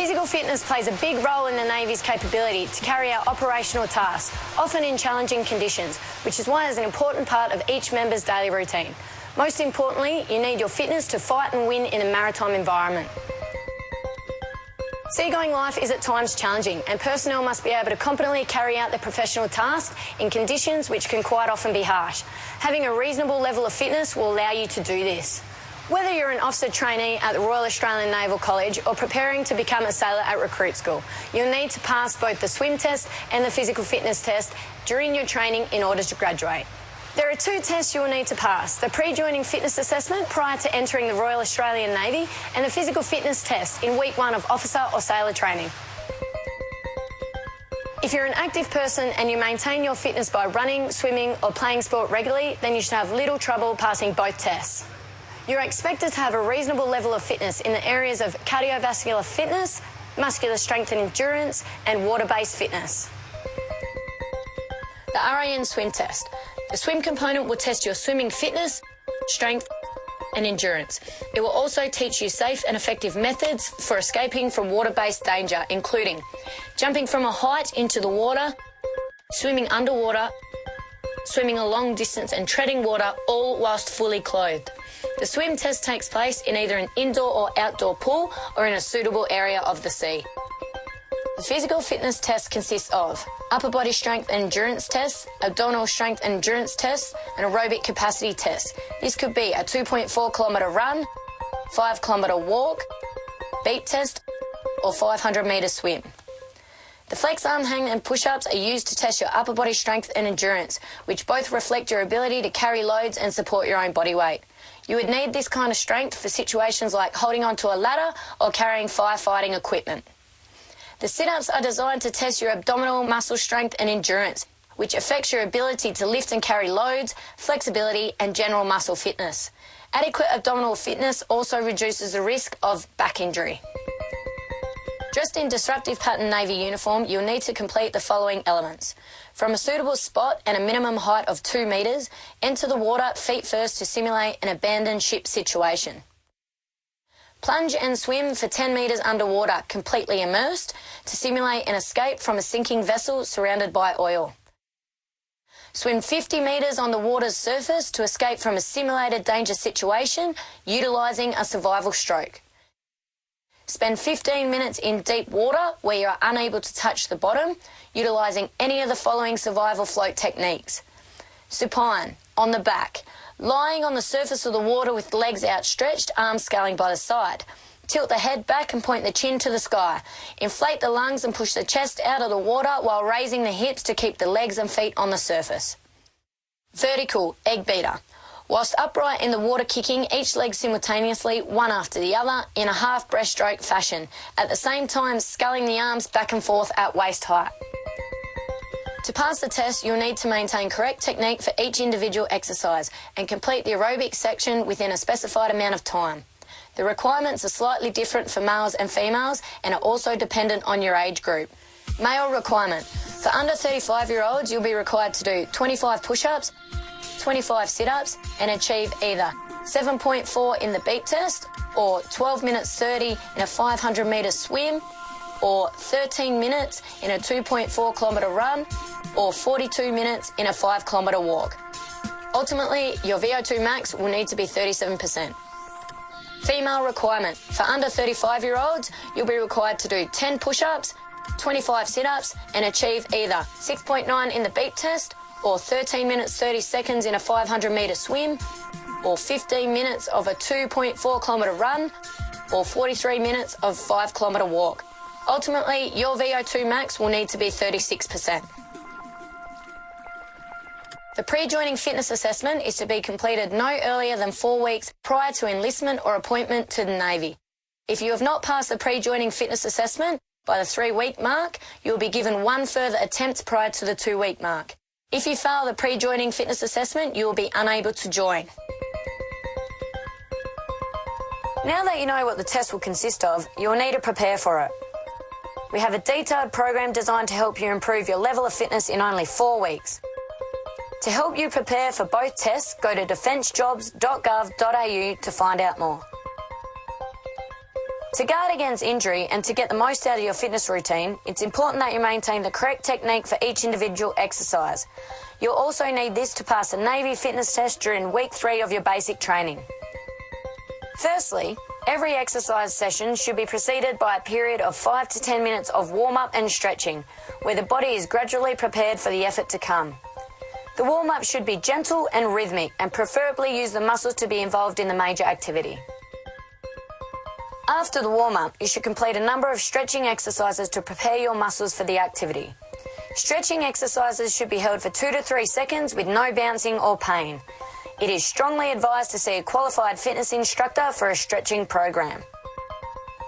Physical fitness plays a big role in the Navy's capability to carry out operational tasks, often in challenging conditions, which is why it's an important part of each member's daily routine. Most importantly, you need your fitness to fight and win in a maritime environment. Seagoing life is at times challenging, and personnel must be able to competently carry out their professional tasks in conditions which can quite often be harsh. Having a reasonable level of fitness will allow you to do this. Whether you're an officer trainee at the Royal Australian Naval College or preparing to become a sailor at recruit school, you'll need to pass both the swim test and the physical fitness test during your training in order to graduate. There are two tests you will need to pass: the pre-joining fitness assessment prior to entering the Royal Australian Navy and the physical fitness test in week 1 of officer or sailor training. If you're an active person and you maintain your fitness by running, swimming or playing sport regularly, then you should have little trouble passing both tests. You're expected to have a reasonable level of fitness in the areas of cardiovascular fitness, muscular strength and endurance, and water-based fitness. The RAN swim test. The swim component will test your swimming fitness, strength, and endurance. It will also teach you safe and effective methods for escaping from water-based danger, including jumping from a height into the water, swimming underwater, swimming a long distance and treading water, all whilst fully clothed. The swim test takes place in either an indoor or outdoor pool or in a suitable area of the sea. The physical fitness test consists of upper body strength and endurance tests, abdominal strength and endurance tests, and aerobic capacity tests. This could be a 2.4 kilometre run, 5 kilometre walk, beat test, or 500 metre swim. The flex arm hang and push-ups are used to test your upper body strength and endurance, which both reflect your ability to carry loads and support your own body weight. You would need this kind of strength for situations like holding onto a ladder or carrying firefighting equipment. The sit-ups are designed to test your abdominal muscle strength and endurance, which affects your ability to lift and carry loads, flexibility and general muscle fitness. Adequate abdominal fitness also reduces the risk of back injury. Dressed in disruptive pattern Navy uniform, you'll need to complete the following elements. From a suitable spot and a minimum height of 2 metres, enter the water feet first to simulate an abandoned ship situation. Plunge and swim for 10 metres underwater, completely immersed, to simulate an escape from a sinking vessel surrounded by oil. Swim 50 metres on the water's surface to escape from a simulated danger situation, utilising a survival stroke. Spend 15 minutes in deep water where you are unable to touch the bottom, utilising any of the following survival float techniques. Supine, on the back, lying on the surface of the water with legs outstretched, arms scaling by the side. Tilt the head back and point the chin to the sky. Inflate the lungs and push the chest out of the water while raising the hips to keep the legs and feet on the surface. Vertical, egg beater. Whilst upright in the water, kicking each leg simultaneously, one after the other, in a half breaststroke fashion, at the same time sculling the arms back and forth at waist height. To pass the test, you'll need to maintain correct technique for each individual exercise and complete the aerobic section within a specified amount of time. The requirements are slightly different for males and females and are also dependent on your age group. Male requirement. For under 35-year-olds, you'll be required to do 25 push-ups, 25 sit-ups and achieve either 7.4 in the beat test or 12 minutes 30 in a 500 metre swim or 13 minutes in a 2.4 kilometre run or 42 minutes in a 5 kilometre walk. Ultimately, your VO2 max will need to be 37%. Female requirement. For under 35-year-olds, you'll be required to do 10 push-ups, 25 sit-ups and achieve either 6.9 in the beat test or 13 minutes 30 seconds in a 500 metre swim, or 15 minutes of a 2.4 kilometre run, or 43 minutes of 5 kilometre walk. Ultimately, your VO2 max will need to be 36%. The pre-joining fitness assessment is to be completed no earlier than 4 weeks prior to enlistment or appointment to the Navy. If you have not passed the pre-joining fitness assessment by the 3-week mark, you will be given one further attempt prior to the 2-week mark. If you fail the pre-joining fitness assessment, you will be unable to join. Now that you know what the test will consist of, you will need to prepare for it. We have a detailed program designed to help you improve your level of fitness in only 4 weeks. To help you prepare for both tests, go to defencejobs.gov.au to find out more. To guard against injury and to get the most out of your fitness routine, it's important that you maintain the correct technique for each individual exercise. You'll also need this to pass a Navy fitness test during week 3 of your basic training. Firstly, every exercise session should be preceded by a period of 5 to 10 minutes of warm-up and stretching, where the body is gradually prepared for the effort to come. The warm-up should be gentle and rhythmic, and preferably use the muscles to be involved in the major activity. After the warm-up, you should complete a number of stretching exercises to prepare your muscles for the activity. Stretching exercises should be held for 2 to 3 seconds with no bouncing or pain. It is strongly advised to see a qualified fitness instructor for a stretching program.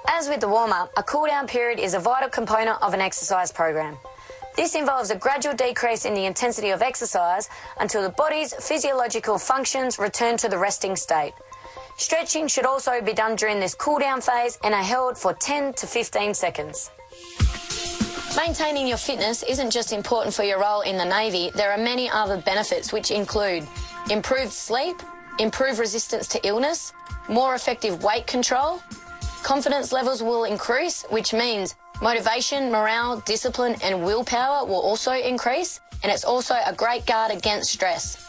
As with the warm-up, a cool-down period is a vital component of an exercise program. This involves a gradual decrease in the intensity of exercise until the body's physiological functions return to the resting state. Stretching should also be done during this cool-down phase and are held for 10 to 15 seconds. Maintaining your fitness isn't just important for your role in the Navy. There are many other benefits which include improved sleep, improved resistance to illness, more effective weight control. Confidence levels will increase, which means motivation, morale, discipline and willpower will also increase, and it's also a great guard against stress.